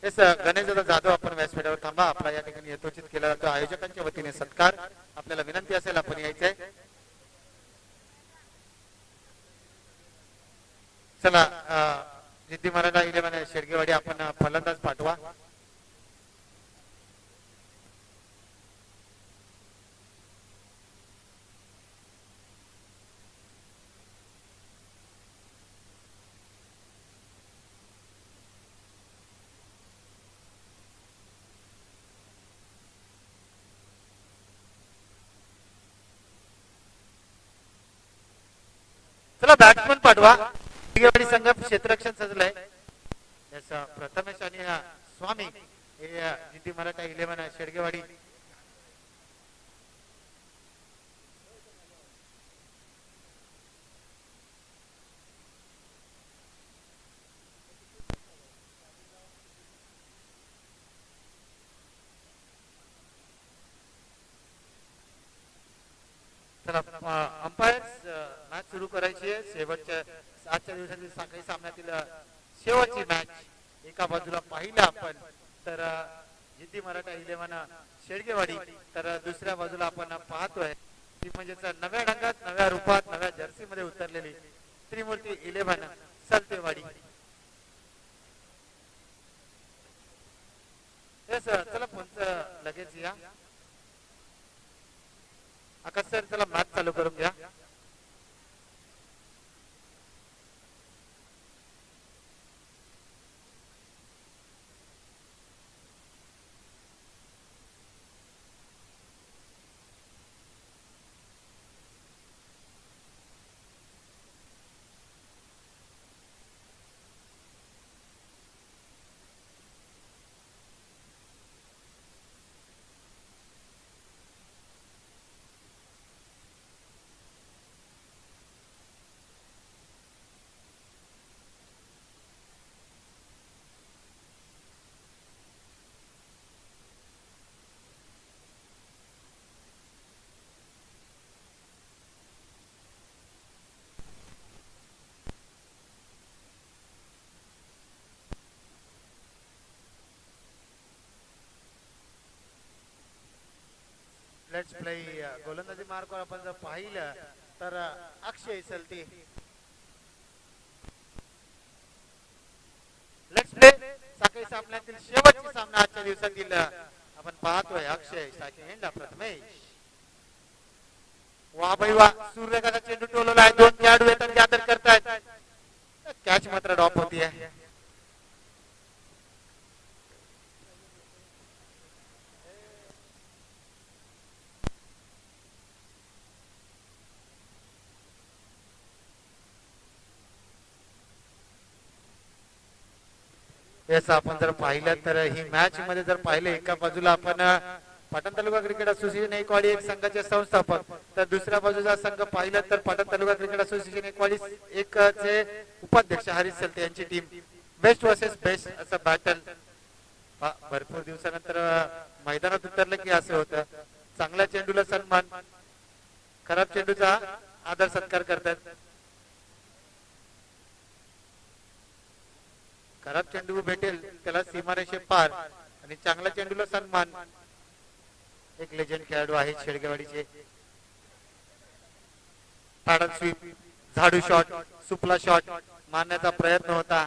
Yes Ganeshdada Jadhav आपण व्यासपीठावर थांबा. आपला या ठिकाणी यथोचित केला जातो आयोजकांच्या वतीने सत्कार. आपल्याला विनंती असेल आपण यायचंय. चला जिद्दी मराठा 11 शेडगेवाडी आपण फलंदाज पाठवा. चला बॅट्समन पाठवा. शेडगेवाडी संघ क्षेत्ररक्षण सजलंय. प्रथमेश आणि स्वामी हे जिद्दी मराठा 11 शेडगेवाडी. चला अंपायर्स मॅच सुरू करायची आहे. शेवटच्या 7 दिवसातील सकाळी सामन्यातील शेवटची मॅच. एका बाजूला पाहिलं आपण तर जिद्दी मराठा 11 शेडगेवाडी, तर दुसऱ्या बाजूला आपण पाहतोय ती म्हणजेच नव्या ढंगात नव्या रूपात नव्या जर्सी मध्ये उतरलेली त्रिमूर्ती 11 सलतेवाडी. चला फोनचं लगेच या. आकाश सर चला मॅच चालू करून घ्या. Let's play. गोलंदाजी मार्गावर आपण जर पाहिलं तर अक्षय सलते. Let's play. सकाळी सामन्यातील शेवटची सामना आजच्या दिवसातील आपण पाहतोय. अक्षय सेकंड प्रथमेश. वा भाई वा. सूर्यकाचा चेंडू टोलवला आहे. 2 खेळाडू येतात गॅदर करतायत. कॅच मात्र ड्रॉप होती आहे. येस आपण जर पाहिलं तर ही मॅच मध्ये जर पाहिलं एका बाजूला आपण पाटण तालुका क्रिकेट असोसिएशन एकवाडी एक संघाचे संस्थापक, तर दुसऱ्या बाजूचा संघ पाहिलं तर पाटण तालुका क्रिकेट असोसिएशन एकवाडी एक चे उपाध्यक्ष हरीश सलते यांची टीम. बेस्ट वर्सेस बेस्ट असं बॅटल. भरपूर दिवसानंतर मैदानात उतरलं की असं होतं. चांगल्या चेंडूला सन्मान, खराब चेंडूचा आदर सत्कार करतात. खराब चेंडू भेटेल त्याला सीमारेषे पार आणि चांगल्या चेंडूला सन्मान. एक लेजंड खेळाडू आहे शेडगेवाडीचे. पॅडल स्वीप, झाडू शॉट, सुपला शॉट मारण्याचा प्रयत्न होता.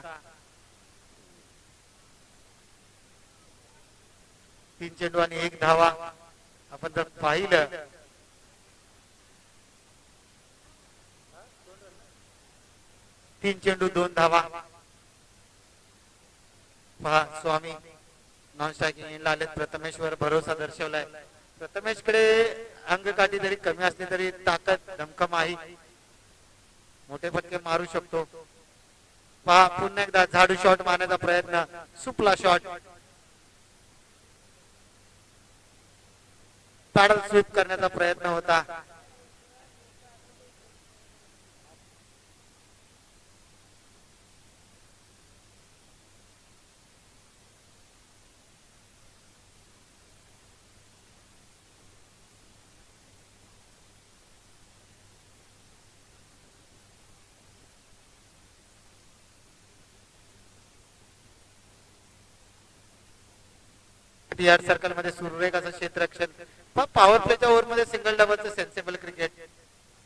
3 चेंडू आणि 1 धावा. आपण जर पाहिलं 3 चेंडू 2 धावा. पहा स्वामी नॉन स्ट्रायकिंग आलेत. प्रथमेशवर भरोसा दर्शवलाय. प्रथमेश कडे अंगकाठी जरी कमी असली तरी ताकद धमकम आहे. मोठे फटके मारू शकतो. पहा पुन्हा एकदा झाडू शॉट मारण्याचा प्रयत्न, सुपला शॉट, पॅडल स्वीप करण्याचा प्रयत्न होता. शेवटी यार्ड सर्कल मध्ये सुरेख असं क्षेत्ररक्षण. पॉवर प्लेच्या ओव्हर मध्ये सिंगल डबलचं सेन्सेबल क्रिकेट.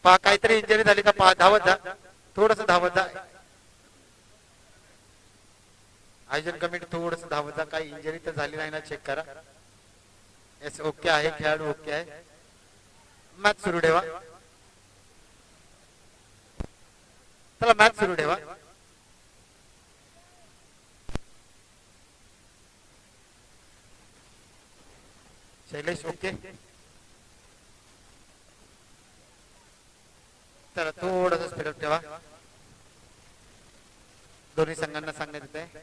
पहा काहीतरी इंजरी झाली का? पहा धावत जा, थोडस धावत जा. आयोजन कमिटी थोडस धावत जा, काही इंजरी तर झाली नाही ना चेक करा. येस ओके आहे, खेळाडू ओके आहे. मॅच सुरू ठेवा, चला मॅच सुरू ठेवा. शैलेश ओके. चला थोडस स्पीड ठेवा. दोन्ही संघांना सांगण्यात येते.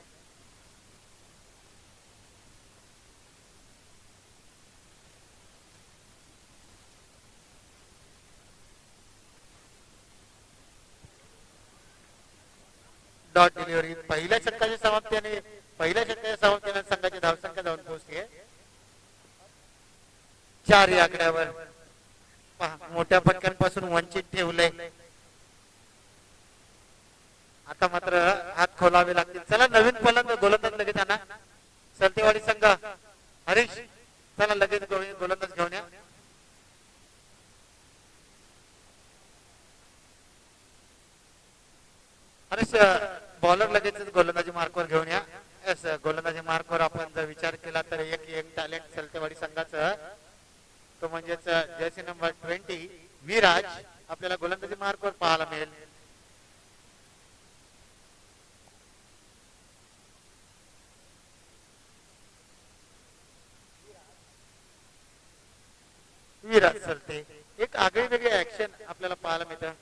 Dot delivery. पहिल्या षटकाची समाप्ती आणि पहिल्या षटकाच्या समाप्तीने संघाची धावसंख्या जाऊन पोहोचली आहे 4 या आकड्यावर. मोठ्या फटक्यांपासून वंचित ठेवलंय. आता मात्र हात खोलावे लागतील. चला नवीन गोलंदाज लगेच आणा. सलतेवाडी संघ हरीश चला लगेच गोलंदाज घेऊन या. हरीश बॉलर लगेच गोलंदाजी मार्कवर घेऊन या. यस गोलंदाजी मार्कवर आपण जर विचार केला तर एक टॅलेंट सलतेवाडी संघाचं, तो म्हणजेच जर्सी नंबर 20 विराज आपल्याला गोलंदाजी मार्कवर पाहायला मिळेल. विराज सलते एक आगळी वेगळी ऍक्शन आपल्याला पाहायला मिळतं.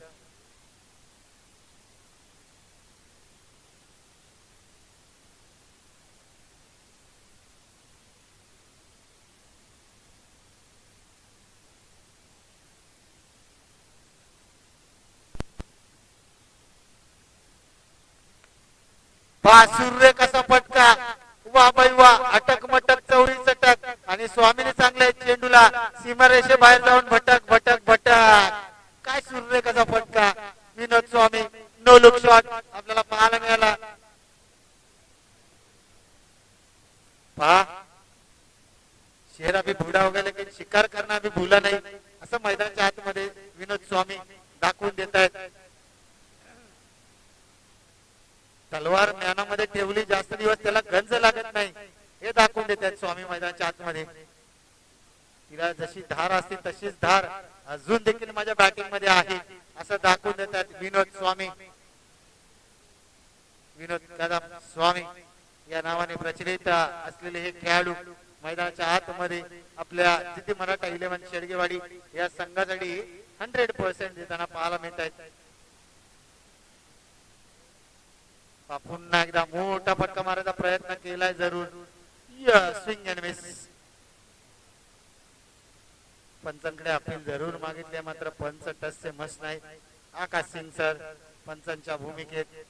सूर्य कसा फटका, वा बाई वा, अटक मटक चौरी चटक आणि स्वामीने चांगले चेंडूला सीमारेषे बाहेर जाऊन भटक भटक भटक. काय सूर्य कसा फटका, विनोद स्वामी नो लुक शॉट आपल्याला पाहायला मिळाला. पहा शेरा भी भूडा हो गया लेकिन शिकार करना भी भूला नाही, असं मैदानाच्या आतमध्ये विनोद स्वामी दाखवून देत आहेत. तलवार ज्ञानामध्ये ठेवली जास्त दिवस त्याला गंज लागत नाही हे दाखवून देतात स्वामी मैदानाच्या आतमध्ये. तिला जशी धार असते तशीच धार अजून देखील माझ्या बॅटिंग मध्ये आहे असं दाखवून देतात विनोद स्वामी. विनोद कदम स्वामी या नावाने प्रचलित असलेले हे खेळाडू मैदानाच्या आतमध्ये आपल्या जिथे मराठा 11 शेडगेवाडी या संघासाठी 100% देताना पाहायला मिळत आहेत. पुन्हा एकदा मोठा फटका मारायचा प्रयत्न केलाय जरूर. Swing and miss. पंचांकडे अपील जरूर मागितले मात्र पंच टच से मस नाही. आकाश सिंग सर पंचांच्या भूमिकेत.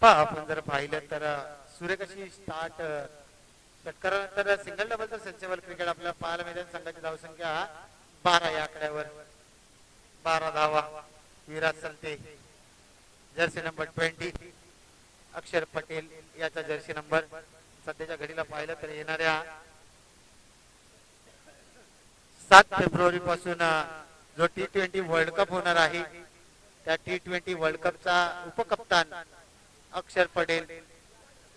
आपण जर पाहिलं तर सूर्य कशी स्टार्ट षटकारानंतर सिंगल डबलचं सेन्सेबल क्रिकेट आपल्याला पाहायला मिळेल. संघाची धावसंख्या 12 या आकड्यावर. 12 धावा. विराज सलते जर्सी नंबर 20 अक्षर पटेल याचा जर्सी नंबर. सध्याच्या घडीला पाहिलं तर येणाऱ्या 7 फेब्रुवारी पासून जो T20 वर्ल्ड कप होणार आहे त्या T20 वर्ल्ड कपचा उपकप्तान अक्षर पटेल,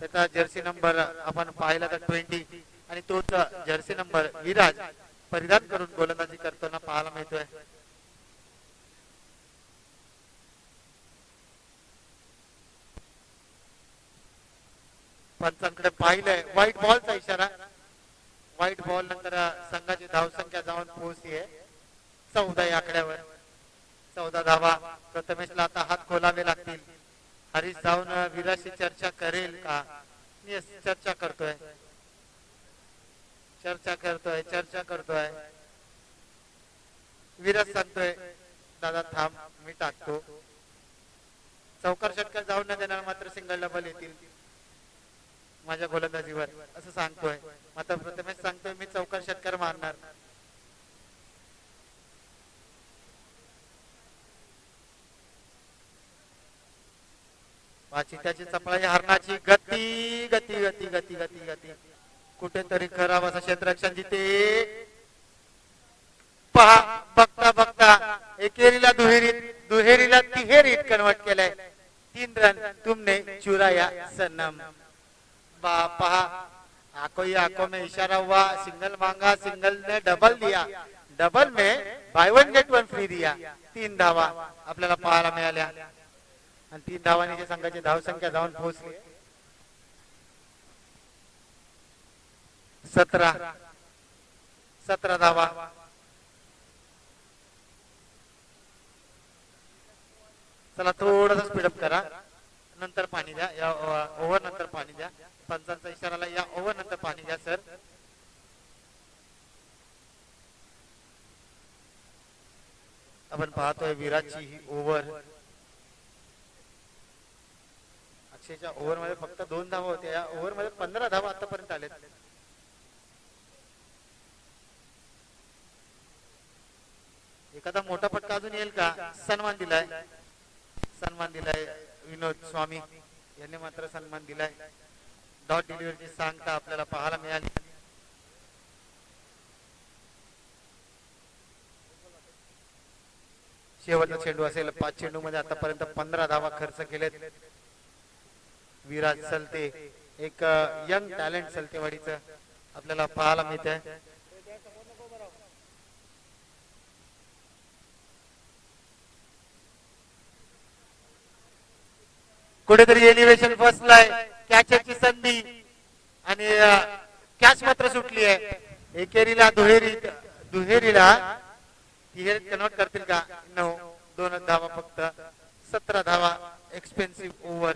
त्याचा जर्सी नंबर आपण पाहिला तर 20 आणि तोच जर्सी नंबर विराज परिधान करून गोलंदाजी करताना पाहायला मिळतोय. पंचांकडे पाहिलंय व्हाईट बॉलचा इशारा. व्हाईट बॉल नंतर संघाची धावसंख्या जाऊन पोहोचली आहे 14 या आकड्यावर. 14 धावा. प्रथमेशला आता हात खोलावे लागतील. हरीश जाऊन विराशी चर्चा करेल का? चर्चा करतोय. विराज सांगतोय दादा थांब मी टाकतो. चौकार षटकार जाऊन न देणार मात्र सिंगल डबल येतील माझ्या गोलंदाजीवर असं सांगतोय. मात्र प्रथमेश सांगतोय मी चौकार षटकार मारणार. चित्याची चपळाई हरणाची गती गती गती गती गती गती कुठेतरी खराब असा क्षेत्ररक्षण जिथे पहा बघता बघता एकेरीला दुहेरीला तिहेरीत कन्वर्ट केलाय. 3 रन तुमने चुराया सनम. पहा आंखों में इशारा हुआ, सिंगल मांगा, सिंगल ने डबल दिया, डबल में बाय 1 गेट 1 फ्री दिया. 3 धावा आपल्याला पाहायला मिळाल्या आणि 3 धावांनी संघाची धावसंख्या जाऊन पोहोचली 17 धावा. चला थोडंसं स्पीडअप करा, नंतर पाणी द्या, या ओव्हर नंतर पाणी द्या. पंचांचा इशाराला या ओव्हर नंतर पाणी द्या सर. आपण पाहतोय विराटची ही ओव्हर. अक्षयच्या ओव्हर मध्ये फक्त 2 धावा होत्या, या ओव्हर मध्ये 15 धावा आतापर्यंत आलेत. एखादा मोठा फटका अजून येईल का? सन्मान दिलाय विनोद स्वामी यांनी मात्र सन्मान दिलाय. डॉट डिलिव्हरीची सांगता आपल्याला पाहायला मिळाली. शेवटचा चेंडू असेल. 5 चेंडू मध्ये आतापर्यंत 15 धावा खर्च केलेत. विराज सलते एक यंग टॅलेंट सलतेवाडीचं आपल्याला पाहायला मिळतंय. कुठेतरी एलिव्हेशन फसलाय. कॅचची संधी आणि कॅच मात्र सुटली आहे. एकेरीला दुहेरीला तिहेरीत कन्वर्ट करतील का? 2 धावा फक्त. 17 धावा एक्सपेन्सिव्ह ओव्हर.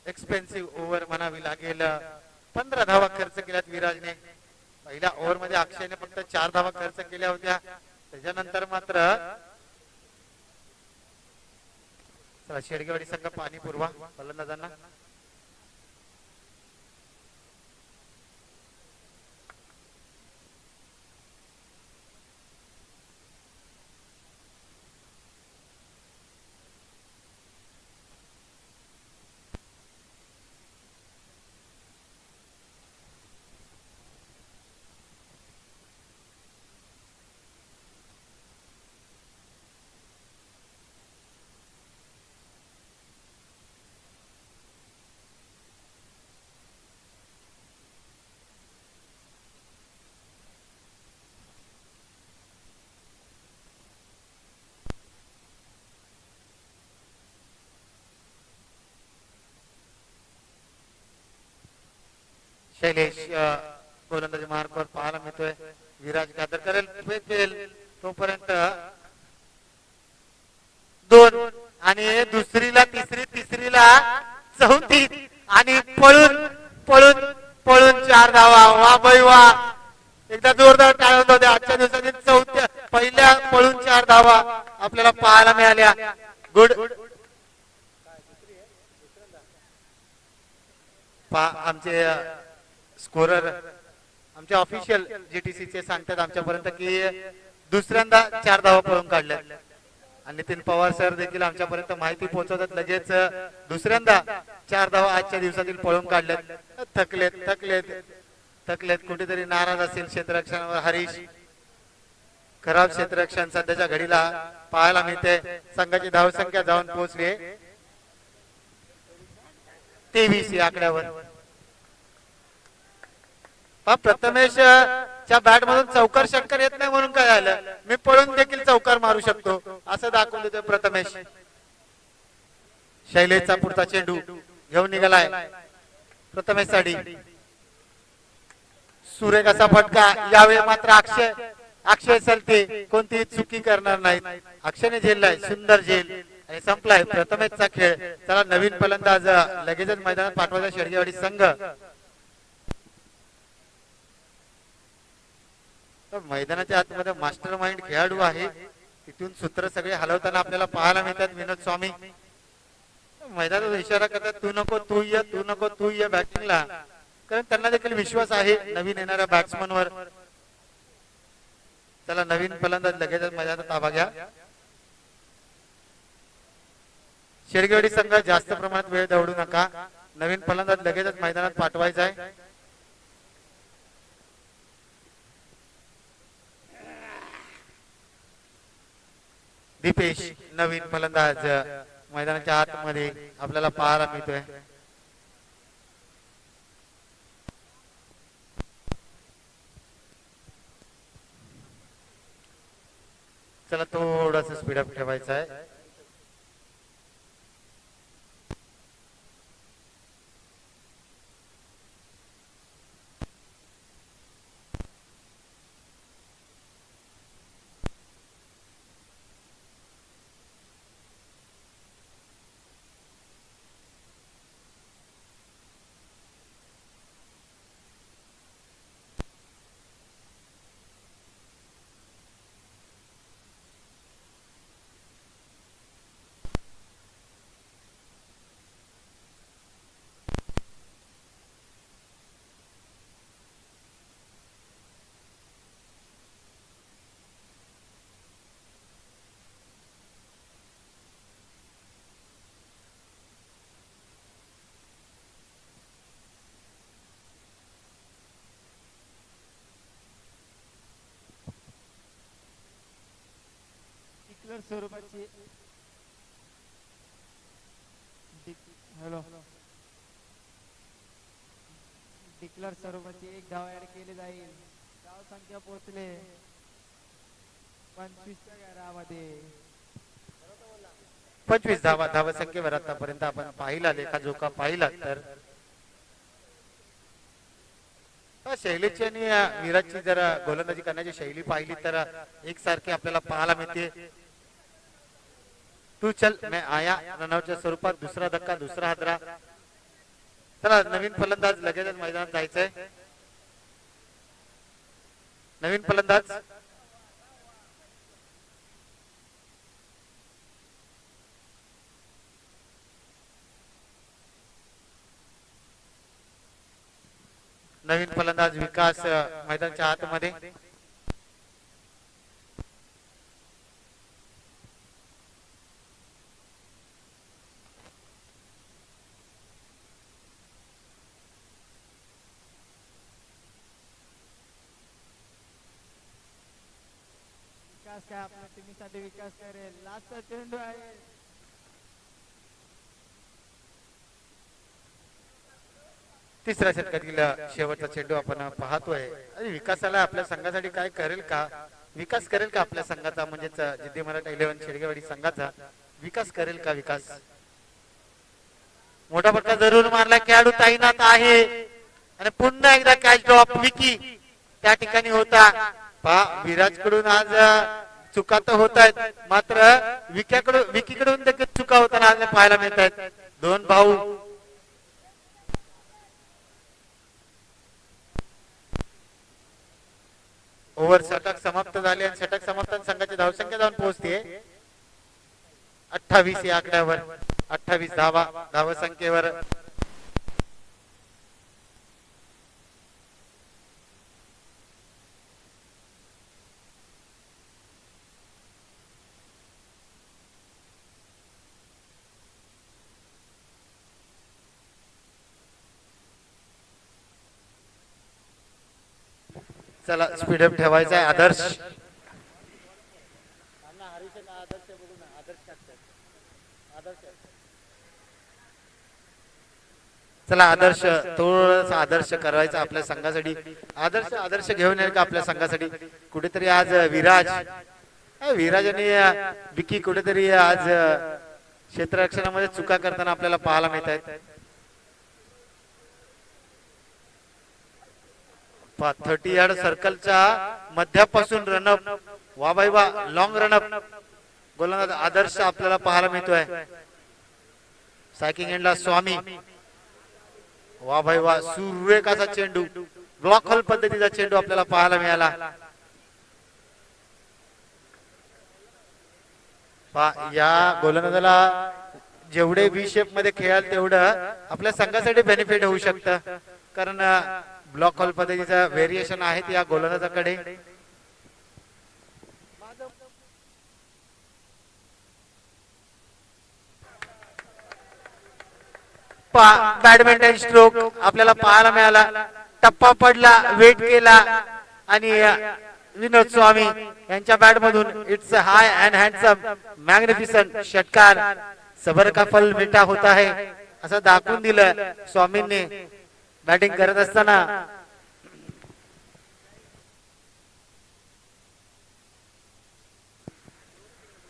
एक्सपेन्सिव्ह ओव्हर म्हणावी लागेल. 15 धावा खर्च केल्यात विराजने. पहिल्या ओव्हर मध्ये अक्षयने फक्त 4 धावा खर्च केल्या होत्या. त्याच्यानंतर मात्र शेडगेवाडी संघ पाणी पुरवा फलंदाजांना. शैलेश गोलंदाजी मार्कवर पाहायला मिळतोय. विराज गादर करेल तोपर्यंत 2 आणि दुसरीला तिसरीला 34 आणि पळून 4 धावा. वा बाई वा, एकदा जोरदार टाळत होते. आजच्या दिवसातील पहिल्या पळून 4 धावा आपल्याला पाहायला मिळाल्या. गुड. आमचे स्कोरर आमचे ऑफिशियल जीटीसी चे सांगतात आमच्यापर्यंत की दुसऱ्यांदा 4 धावा पळून काढल्या. आणि नितीन पवार सर देखील आमच्यापर्यंत माहिती पोहोचवतात लगेच दुसऱ्यांदा 4 धावा आजच्या दिवसातील पळून काढल्यात. थकलेत कुठेतरी नाराज असेल क्षेत्ररक्षणावर हरीश. खराब क्षेत्ररक्षण सध्याच्या घडीला पाहायला मिळते. संघाची धावसंख्या जाऊन पोहोचली 23 या आकड्यावर. प्रथमेश च्या बॅट मधून चौकार षटकार येत नाही म्हणून काय झालं, मी पळून देखील चौकार मारू शकतो असं दाखवून देतोय प्रथमेश. शैलेशचा पुढचा चेंडू घेऊन निघालाय प्रथमेश साठी. सुरेख असा फटका. यावेळी मात्र अक्षय सलते कोणतीही चुकी करणार नाहीत. अक्षयने झेललाय सुंदर झेल. आणि संपलाय प्रथमेशचा खेळ. चला नवीन फलंदाज लगेचच मैदानात पाठवायचा शेडगेवाडी संघ. मैदानाच्या आतमध्ये मास्टर माइंड खेळाडू आहे, तिथून सूत्र सगळे हलवताना आपल्याला पाहायला मिळतात. विनोद स्वामी मैदानात इशारा करतात, तू नको तू ये, तू नको तू ये बॅटिंगला, कारण त्यांना देखील विश्वास आहे नवीन येणाऱ्या बॅट्समन वर. चला नवीन फलंदाज लगेचच मैदानात ताबा घ्या. शेडगेवाडी संघ जास्त प्रमाणात वेळ दवडू नका, नवीन फलंदाज लगेचच मैदानात पाठवायचा आहे. दीपेश नवीन फलंदाज मैदानाच्या आतमध्ये आपल्याला पाहायला मिळतोय. चला थोडस स्पीडअप ठेवायचं आहे. स्वरूपाची हॅलो डिक्लेअर स्वरूपाची एक धाव ऍड केली जाईल. धाव संख्या पोहोचले 25 च्या घरामध्ये. 25 धावा धाव संख्येवर आतापर्यंत आपण पाहिला लेखाजोखा पाहिला तर शैलीची आणि विराटची जर गोलंदाजी करण्याची शैली पाहिली तर एकसारखी आपल्याला पाहायला मिळते. तू चल मैं आया रनआउटच्या स्वरूपात दुसरा धक्का दुसरा हादरा. चला नवीन फलंदाज लगेचच मैदानात जायचंय. नवीन फलंदाज नवीन फलंदाज विकास मैदानाच्या आतमध्ये. विकास काय आपल्या टीमसाठी विकास करेल. लास्टचा चेंडू आहे. तिसऱ्या षटकातील शेवटचा चेंडू आपण पाहतोय. आणि विकासाला आपल्या संघासाठी काय करेल का, विकास करेल का आपल्या संघाचा, म्हणजेच जिद्दी मराठा 11 शेडगेवाडी संघाचा विकास करेल का. विकास मोठा फटका जरूर मारला, खेळाडू तैनात आहे आणि पुन्हा एकदा कॅच ड्रॉप विकी त्या ठिकाणी होता. पहा विराज कडून आज चुका तर होत आहेत, मात्र विकीकडून देखील चुका होताना आज पाहायला मिळत आहेत. दोन भाऊ ओव्हर षटक समाप्त झाले आणि षटक समाप्त संघाची धावसंख्या जाऊन पोहोचते 28 या आकड्यावर. 28 धावा धावसंख्येवर. चला स्पीडअप ठेवायचा आहे. आदर्श चला आदर्श थोडस आदर्श करायचा आपल्या संघासाठी. आदर्श घेऊन येईल का आपल्या संघासाठी. कुठेतरी आज विराज आणि विकी कुठेतरी आज क्षेत्ररक्षणामध्ये चुका करताना आपल्याला पाहायला मिळत आहेत. 30 यार्ड सर्कलच्या मध्यापासून रनअप. वा बाई वा, लॉंग रनअप. गोलंदाज आदर्श आपल्याला पाहायला मिळतोय. सायकिंग एंडला स्वामी. वा भाई वा, सुरेख असा चेंडू, ब्लॉक होल पद्धतीचा चेंडू आपल्याला पाहायला मिळाला. या गोलंदाजाला जेवढे बी शेप मध्ये खेळाल तेवढं आपल्या संघासाठी बेनिफिट होऊ शकतं, कारण ब्लॉक होल पद्धतीचा व्हेरिएशन आहेत या गोलंदाजाकडे. बॅडमिंटन स्ट्रोक आपल्याला पाहायला मिळाला. टप्पा पडला, वेट केला आणि विनोद स्वामी यांच्या बॅट मधून it's high and handsome magnificent षटकार, सबर का फल मिठा होता है असं दाखवून दिलं स्वामींनी बॅटिंग करत असताना.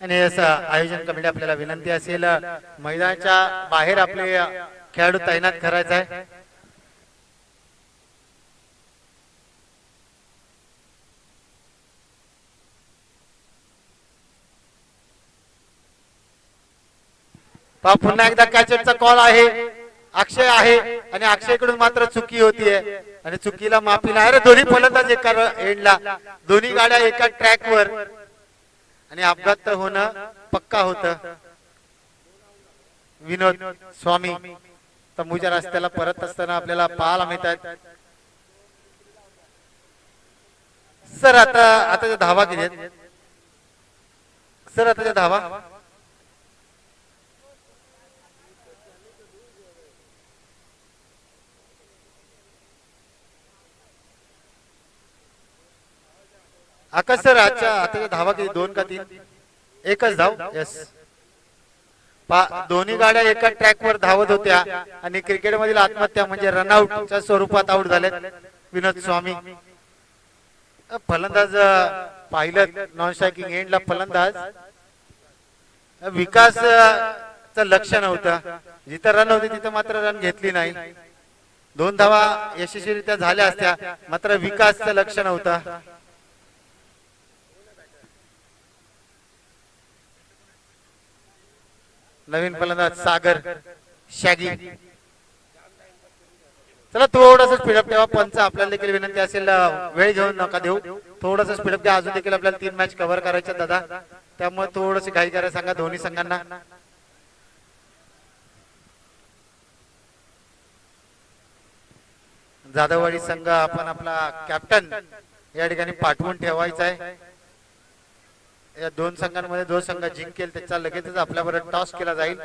आणि असं आयोजन कमिटी आपल्याला विनंती असेल, मैदानाच्या बाहेर आपले खेळाडू तैनात करायचा आहे. पुन्हा एकदा कॅचरचा कॉल आहे, अक्षय आहे आणि अक्षयकडून मात्र चुकी होतीये आणि चुकीला माफी नाही. अरे दोन्ही फलंदाज एका एंडला, दोन्ही गाड्या एका ट्रॅकवर आणि अपघात तर होणं पक्का होत. विनोद स्वामी तंबूच्या रस्त्याला परत असताना आपल्याला पाहायला मिळतात. सर आता धावा किती आहेत सर? आता धावा आकाश सर, आता धावा किती? 2 का 3? एकच धाव. यस, दोन्ही गाड्या एका ट्रॅकवर धावत होत्या आणि क्रिकेट मधील आत्महत्या म्हणजे रनआउटच्या स्वरूपात आउट झालेत विनोद स्वामी. फलंदाज पाहिलं नॉन स्ट्रायकिंग एंडला फलंदाज विकास च लक्ष नव्हतं, जिथं रन होती तिथं मात्र रन घेतली नाही. 2 धावा यशस्वीरित्या झाल्या असत्या, मात्र विकासचं लक्ष नव्हतं. नवीन फलंदाज सागर शॅगी. चला थोडस स्पीडअप ठेवा. पंच आपल्याला देखील विनंती असेल, वेळ घेऊन नका देऊ, थोडस स्पीडअप द्या. अजून देखील आपल्याला 3 मॅच कव्हर करायच्या दादा, त्यामुळे थोडस घाई करायला सांगा दोन्ही संघांना. जाधववाडी संघ आपण आपला कॅप्टन या ठिकाणी पाठवून ठेवायचा आहे. या 2 संघांमध्ये जो संघ जिंकेल त्याचा लगेचच आपल्याबरोबर टॉस केला जाईल.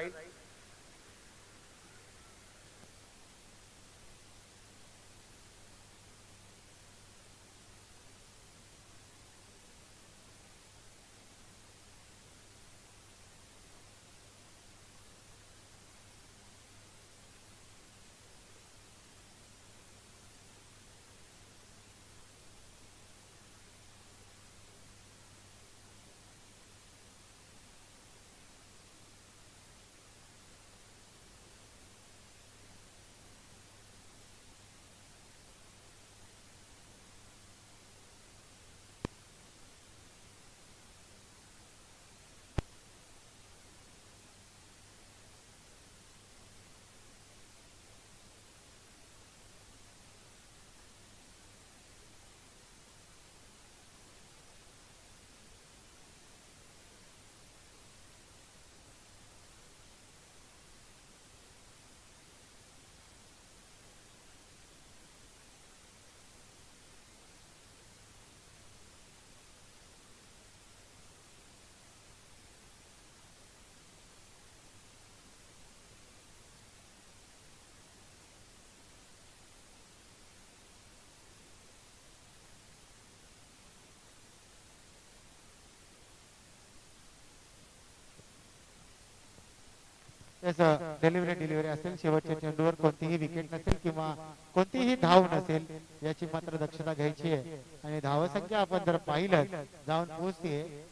डिलिव्हरी असेल, शेवटच्या चेंडूवर कोणतीही विकेट नसेल किंवा कोणतीही धाव नसेल याची मात्र दक्षता घ्यायची आहे. आणि धावसंख्या आपण जर पाहिलं जाऊन पोहोचते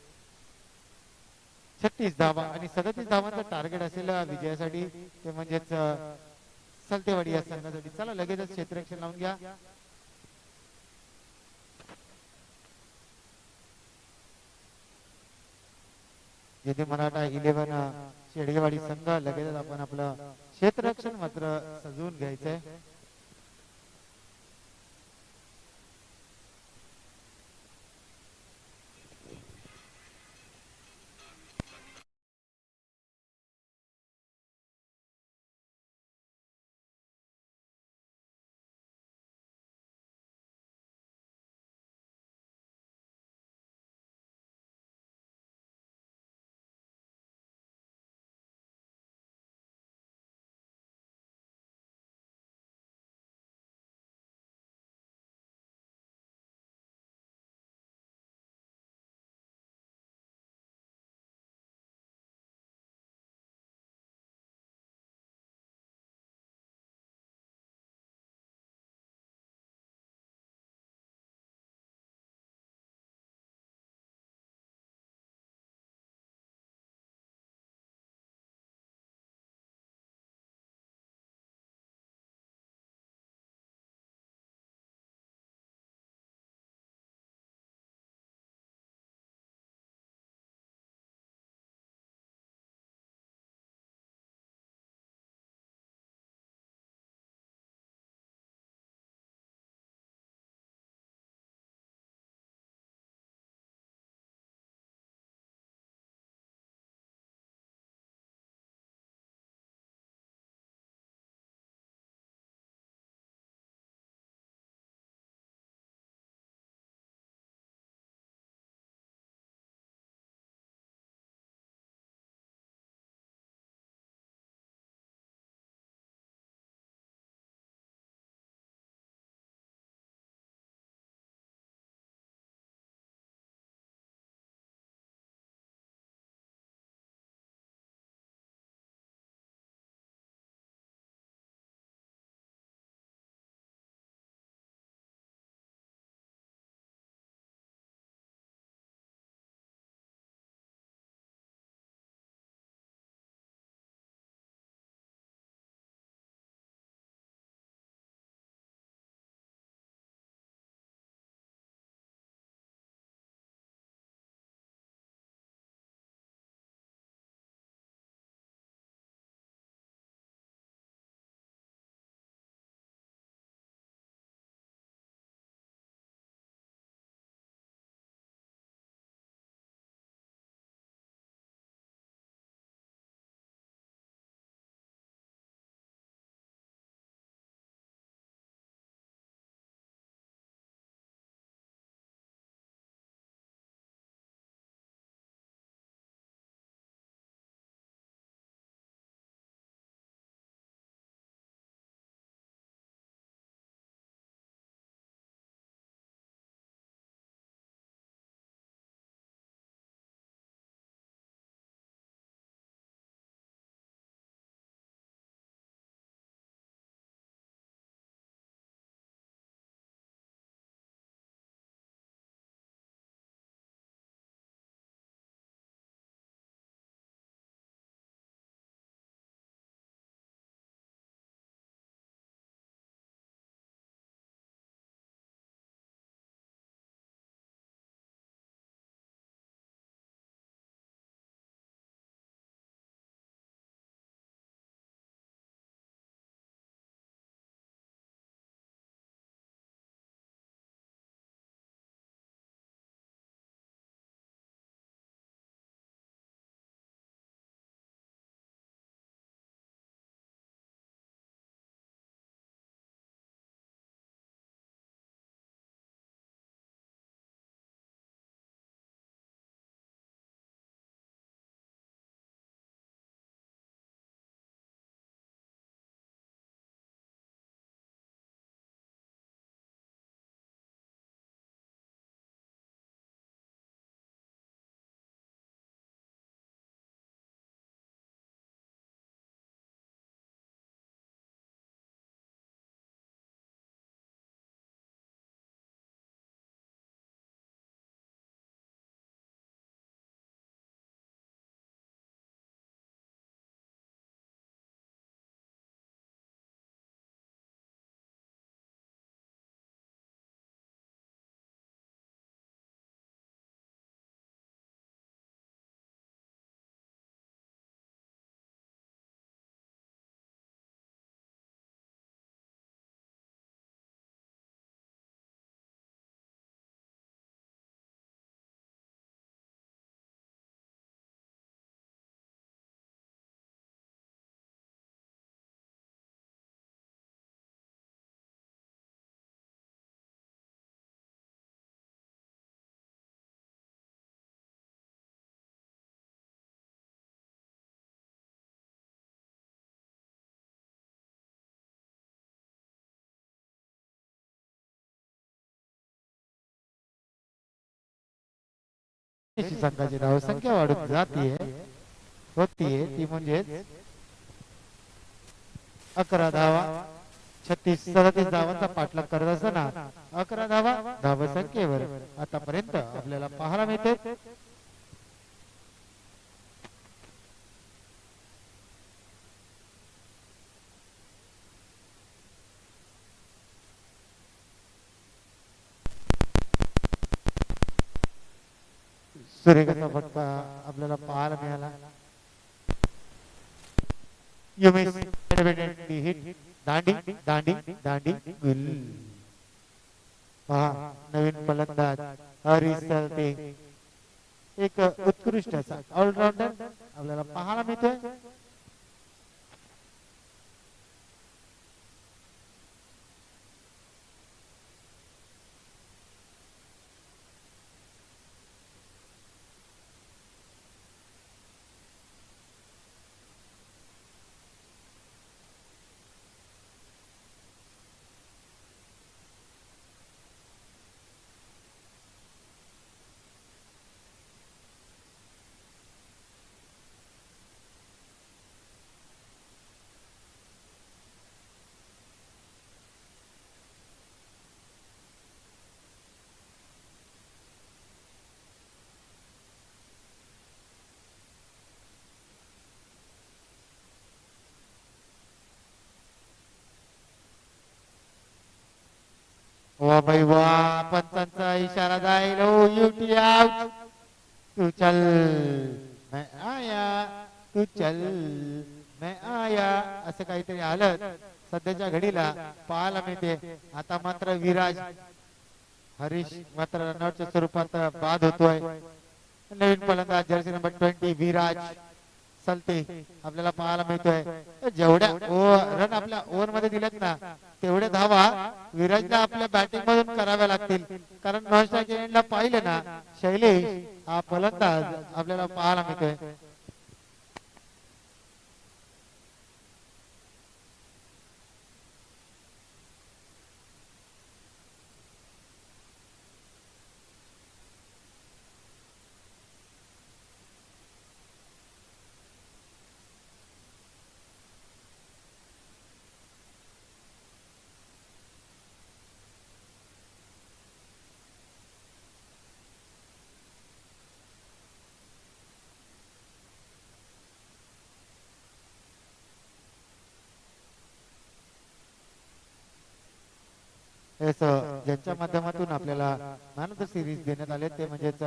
36 धावा आणि 37 धावांचं टार्गेट असेल विजयासाठी, ते म्हणजेच सलतेवाडी या संघासाठी. चला लगेचच क्षेत्ररक्षण लावून घ्या. जेथे मराठा 11 शेडगेवाडी संघ लगेचच आपण आपलं क्षेत्ररक्षण मात्र सजवून घ्यायचंय. अशी संघाची धावसंख्या वाढून जातीये होतीये ती म्हणजेच 11 धावा 36-37 धावांचा पाठलाग करत असताना 11 धावा धावसंख्येवर आतापर्यंत आपल्याला पाहायला मिळते. सुरेखाचा फटका आपल्याला पाहायला मिळाला. दांडी दांडी दांडी गुल. पहा नवीन फलंदाज हरीश सलते एक उत्कृष्ट असा ऑलराऊंडर आपल्याला पाहायला मिळतोय. वा भाई वा पंचांचा इशारा जाईल. ओ युटी आउट. तू चल मैं आया तू चल मैं आया असं काहीतरी आलं सध्याच्या घडीला पाहायला मिळते. आता मात्र विराज हरीश मात्र रनआउटच्या स्वरूपात बाद होतोय. नवीन फलंदाज जर्सी नंबर 20 विराज सलते आपल्याला पाहायला मिळतोय. जेवढ्या रन आपल्या ओव्हर मध्ये दिलेत ना तेवढ्या धावा विराजला आपल्या बॅटिंग मधून कराव्या लागतील. कारण नॉनस्ट्राइक एंडला पाहिलं ना शैलेश हा फलंदाज आपल्याला पाहायला मिळतोय. ज्यांच्या माध्यमातून आपल्याला मॅन ऑफ द सिरीज देण्यात आले ते म्हणजेच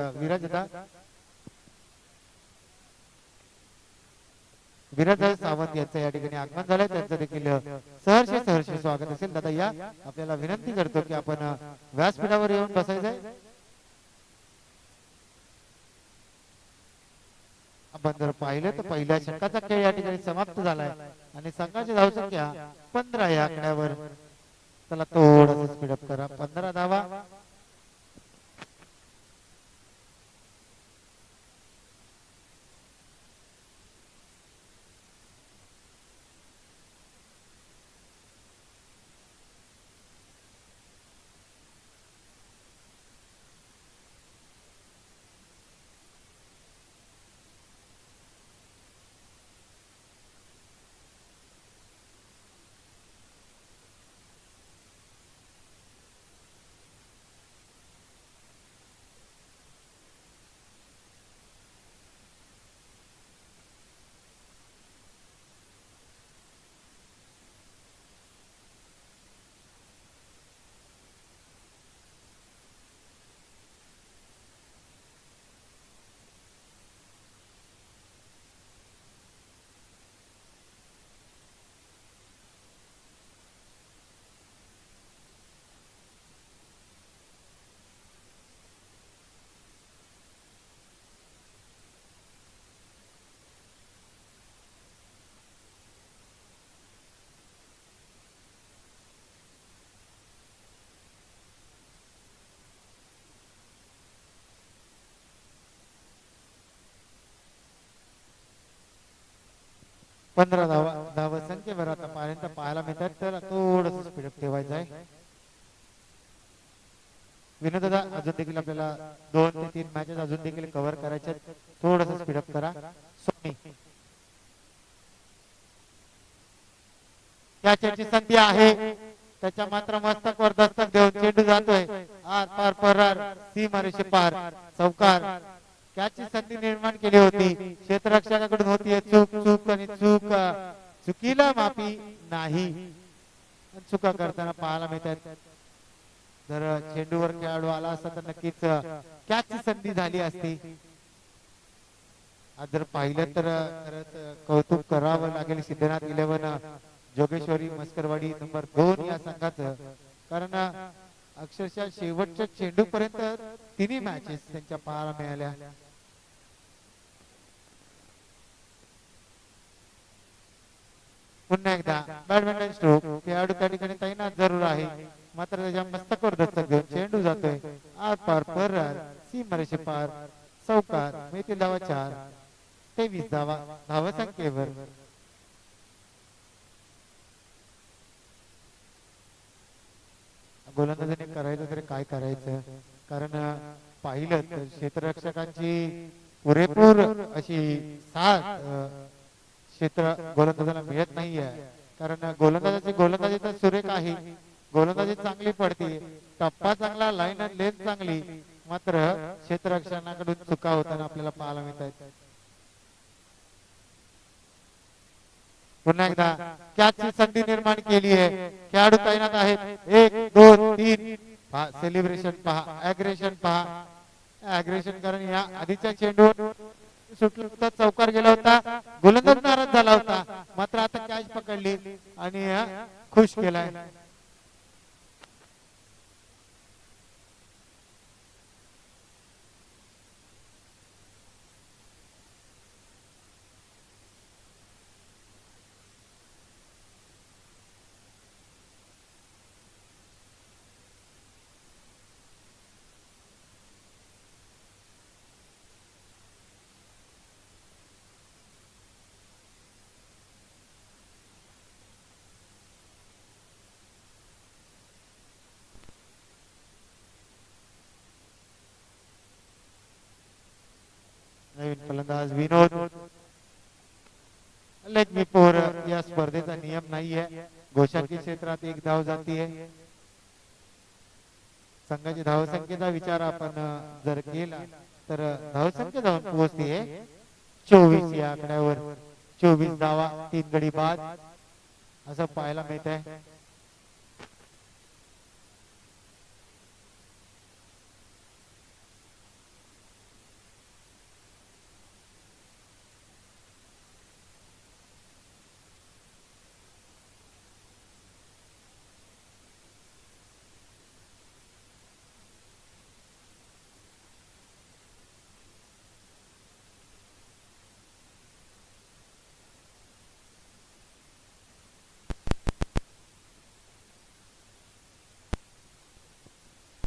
विराज सावंत यांचं या ठिकाणी आगमन झालंय. त्यांचं देखील सहर्ष स्वागत असेल. दादा या आपल्याला विनंती करतो की आपण व्यासपीठावर येऊन बसायचंय. आपण जर पाहिलं तर पहिल्या षटकाचा खेळ या ठिकाणी समाप्त झालाय आणि संघाची धावसंख्या 15 या आकड्यावर. चला थोडंसं स्पीडअप करा. 15 धावा. पंधरा धावा संख्येवर आतापर्यंत पाहायला मिळतात. तर थोडंसं स्पीडअप ठेवायचं आहे. विनोद दादा अजून देखील आपल्याला 2 ते 3 मॅचेस अजून देखील कव्हर करायचे, थोडस स्पीडअप करा. स्वामी कॅचची संधी आहे, त्याच्या मात्र मस्तकवर दस्तक देऊन चेंडू जातोय आर पार परार सीमारेषे पार चौकार. कॅचची संधी निर्माण केली होती, क्षेत्ररक्षकाकडून होती चूक चूक आणि चुकीला माफी नाही. चुका करताना पाहायला मिळतात. जर चेंडूवर खेळाडू आला असता तर नक्कीच कॅचची संधी झाली असती. आज जर पाहिलं तर खरंच कौतुक करावं लागेल सिद्धनाथ 11 जोगेश्वरी मस्करवाडी नंबर 2 या संघाचं. कारण अक्षरशः शेवटच्या चेंडू पर्यंत तिन्ही मॅचेस त्यांच्या पाहायला मिळाल्या. पुन्हा एकदा बॅडमिंटन स्ट्रोक, खेळाडू त्या ठिकाणी तैनात जरूर आहे, मात्र त्याच्या मस्तकावर दस्तक देऊन चेंडू जातोय आर पार परार सीमारेषे पार चौकार. मिळतील धावा 4, 23 धावा धावसंख्येवर. गोलंदाजीने करायचं तरी काय करायचं, कारण पाहिलं तर क्षेत्ररक्षकांची पुरेपूर अशी साथ क्षेत्र गोलंदाजाला मिळत नाहीये. कारण गोलंदाजी तर सुरेख आहे, गोलंदाजी चांगली पडते, टप्पा चांगला, लाईन आणि लेंथ चांगली, मात्र क्षेत्ररक्षकांकडून चुका होताना आपल्याला पाहायला मिळतात. पुन्हा एकदा कॅचची संधी निर्माण केली आहे, खेळाडू तैनात आहेत. 1 2 3 सेलिब्रेशन पहा, अग्रेशन पहा, अग्रेशन. कारण या आधीच्या चेंडू सुटला चौकार गेला होता, गोलंदाज नाराज झाला होता, मात्र आता कॅच पकडली आणि खुश केलाय. नवीन फलंदाज विनोद. लेग मी फोर या स्पर्धेचा नियम नाहीये, गोशाकी क्षेत्रात 1 धाव जातीये. संघाची धावसंख्येचा विचार आपण जर केला तर धावसंख्या जाऊन पोहोचते 24 या आकड्यावर. 24 धावा 3 गडी बाद असं पाहायला मिळत आहे.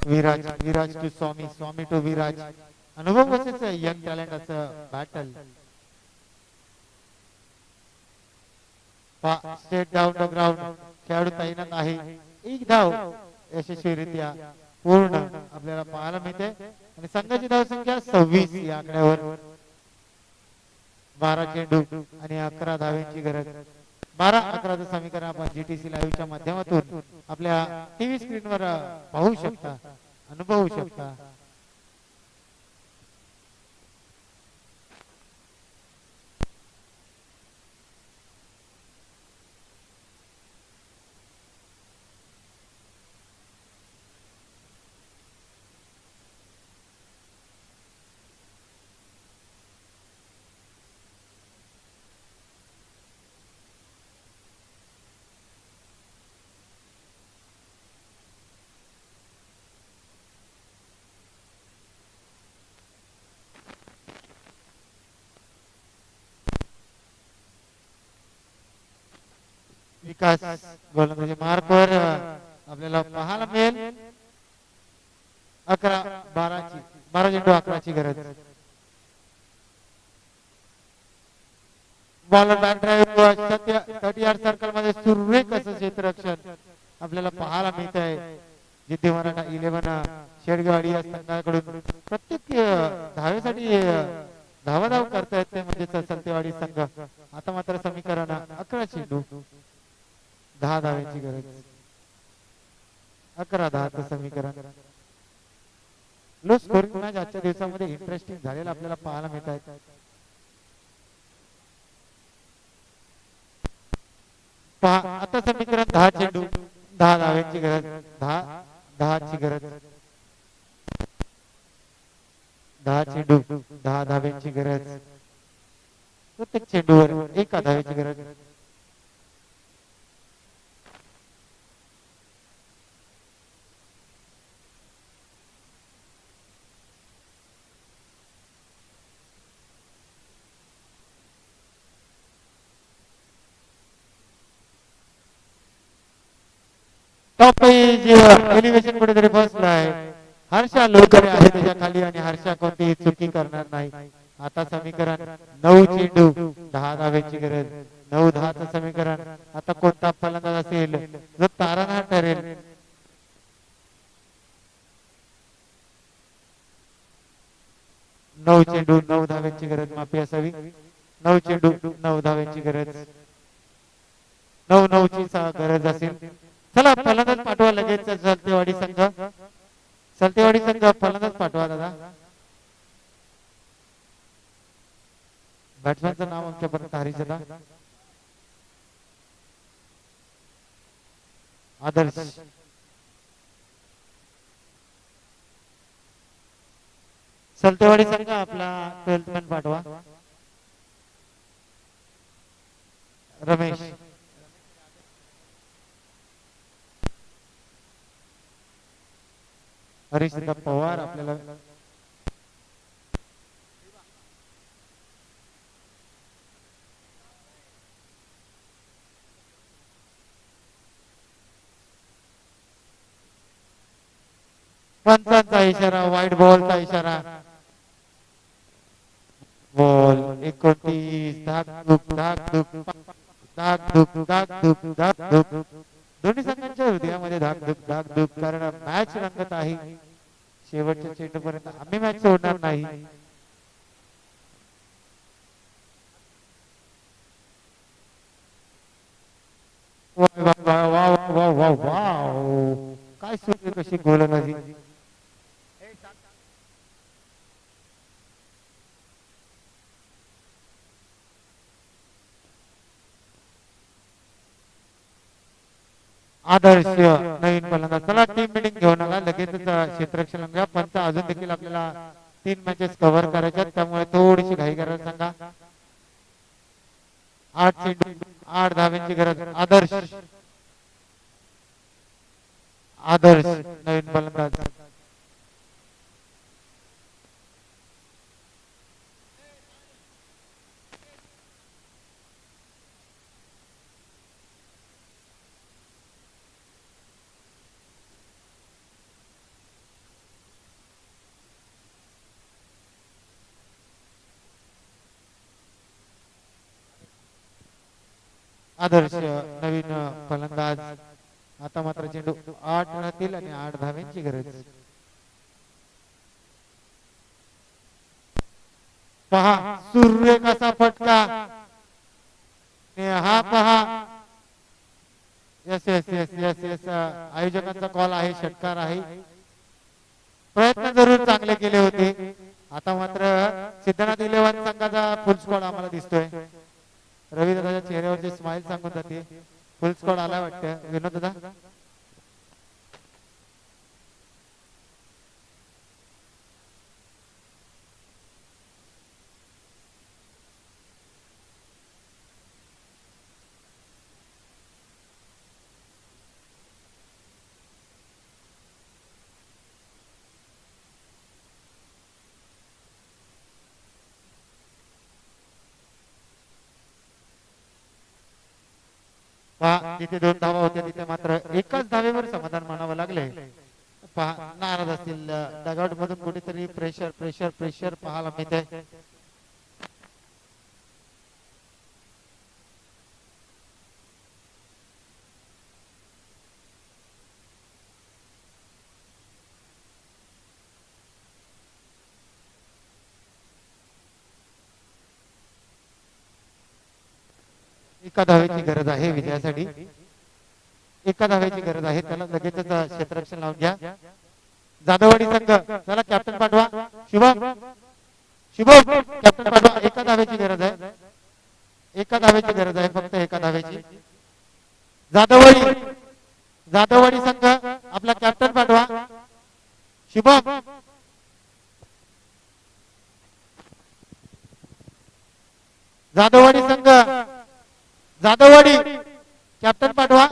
Viraj to Swami, Swami to Viraj. अनुभव वर्सेस यंग टॅलेंट असं battle. Straight down the ground, खेळाडू तैनात आहे. 1 धाव यशस्वीरित्या पूर्ण आपल्याला पाहायला मिळते आणि संघाची धावसंख्या 26 या आकड्यावर. 12 चेंडू आणि 11 धावांची गरज. 12-11चं समीकरण आपण जीटीसी लाईव्हच्या माध्यमातून आपल्या टीव्ही स्क्रीनवर पाहू शकता, अनुभवू शकता. विकास गोलंदाजी मार्कवर आपल्याला पाहायला मिळेल. 12 चेंडू 11ची गरज. Bowler back drive 30 yard circle मध्ये सुरेख असं क्षेत्ररक्षण आपल्याला पाहायला मिळत आहे. जिथे मराठा 11 शेडगेवाडी या संघाकडून प्रत्येक धावेसाठी धावाधाव करतायत ते म्हणजे सलतेवाडी संघ. आता मात्र समीकरण 11 चेंडू 10 धाव्यांची गरज. 11-10 समीकरण. लो स्कोरिंग मॅच आजच्या दिवसामध्ये इंटरेस्टिंग झालेला आपल्याला पाहायला मिळत आहे. पहा आता समीकरण 10 चेंडू 10 धाव्यांची गरज. 10 ची गरज. 10 चेंडू 10 धाव्यांची गरज. प्रत्येक चेंडूवर 1 धाव्याची गरज. टॉप एलिव्हेशन कुठेतरी बसला आहे. हर्षा लोकरे आहे त्याच्या खाली आणि हर्षा कोणतीही चुकी करणार नाही. आता समीकरण 9 चेंडू 10 धाव्यांची गरज. 9-10 समीकरण. आता कोणता फलंदाज असेल जो तारणहार ठरेल. नऊ चेंडू 9 धाव्यांची गरज माफी असावी. 9 चेंडू 9 धाव्यांची गरज. 9 ची गरज असेल. चला फलंदाज पाठवा लगेच सलतेवाडी संघ. सलतेवाडी संघ फलंदाज पाठवा दादा. बॅट्समॅनचं नाव आमच्यापर्यंत हरीशदा आदर्श. सलतेवाडी संघ आपला 12th मॅन पाठवा. रमेश. हरीशदा पवार आपल्याला पंचांचा इशारा. व्हाईट बॉलचा इशारा. बॉल 29. धाकधूक धाकधूक धाकधूक धाकधूक धाकधूक. दोन्ही संघांच्या हृदयामध्ये धाकधूक धाकधूक. कारण मॅच रंगत आहे. शेवटच्या चेंडूपर्यंत आम्ही मॅच सोडणार नाही. काय सुरू कशी गोलंदाजी. आदर्श नवीन फलंदाज. चला टीम मिटिंग घेऊ नका लगेच क्षेत्ररक्षण घ्या. पंच अजून देखील आपल्याला 3 मॅचेस कव्हर करायच्या त्यामुळे थोडीशी घाई करायला सांगा. 8 चेंडू 8 धाव्यांची गरज. आदर्श. आदर्श नवीन फलंदाज. आदर्श नवीन फलंदाज. आता मात्र चेंडू 8 राहतील आणि 8 धाव्यांची गरज. पहा सूर्य कसा फटका. हा पहा. Yes yes yes yes yes. आयोजकांचा कॉल आहे. षटकार आहे. प्रयत्न जरूर चांगले केले होते. आता मात्र सिद्धनाथ 11 संघाचा फुल स्क्वॉड आम्हाला दिसतोय. रवी दादाच्या चेहऱ्यावरची स्माइल सांगून जाते फुल स्क्वॉड आला वाटतं. विनोद दादा पहा जिथे 2 धावा होत्या तिथे मात्र एकाच धावेवर समाधान मानावं लागले. पहा नाराज असतील. डगआउट मधून कुठेतरी प्रेशर प्रेशर प्रेशर पाहायला मिळते. एका धावेची गरज आहे विजयासाठी. एका धावेची गरज आहे. त्याला लगेचच क्षेत्ररक्षण लावून घ्या. जाधववाडी संघ चला कॅप्टन पाठवा. शुभम शुभम कॅप्टन पाठवा. एका धावेची गरज आहे. एका धावेची गरज आहे. फक्त एका धावेची. जाधववाडी जाधववाडी संघ आपला कॅप्टन पाठवा. शुभम जाधववाडी संघ जाधववाडी कॅप्टन पाठवा.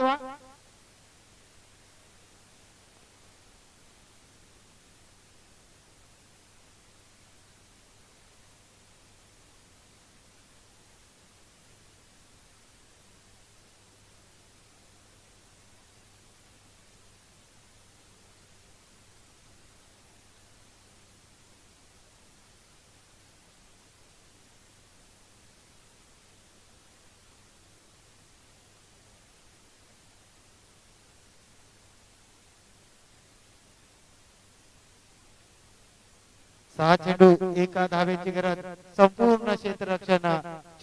सहा चेंडू एका धावेची गरज. संपूर्ण क्षेत्ररक्षण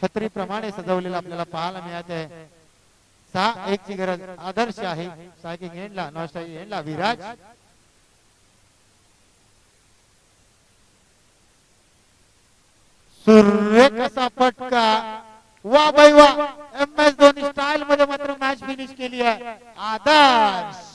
छत्रीप्रमाणे सजवलेलं आपल्याला पाहायला मिळत आहे. 6-1 ची गरज. आदर्श आहे सायकिंग एंडला नॉस्टाई एंडला विराज. सुरेख असा फटका. वा बाई वा. MS धोनी स्टाईल मध्ये मात्र मॅच फिनिश केली आहे. आदर्श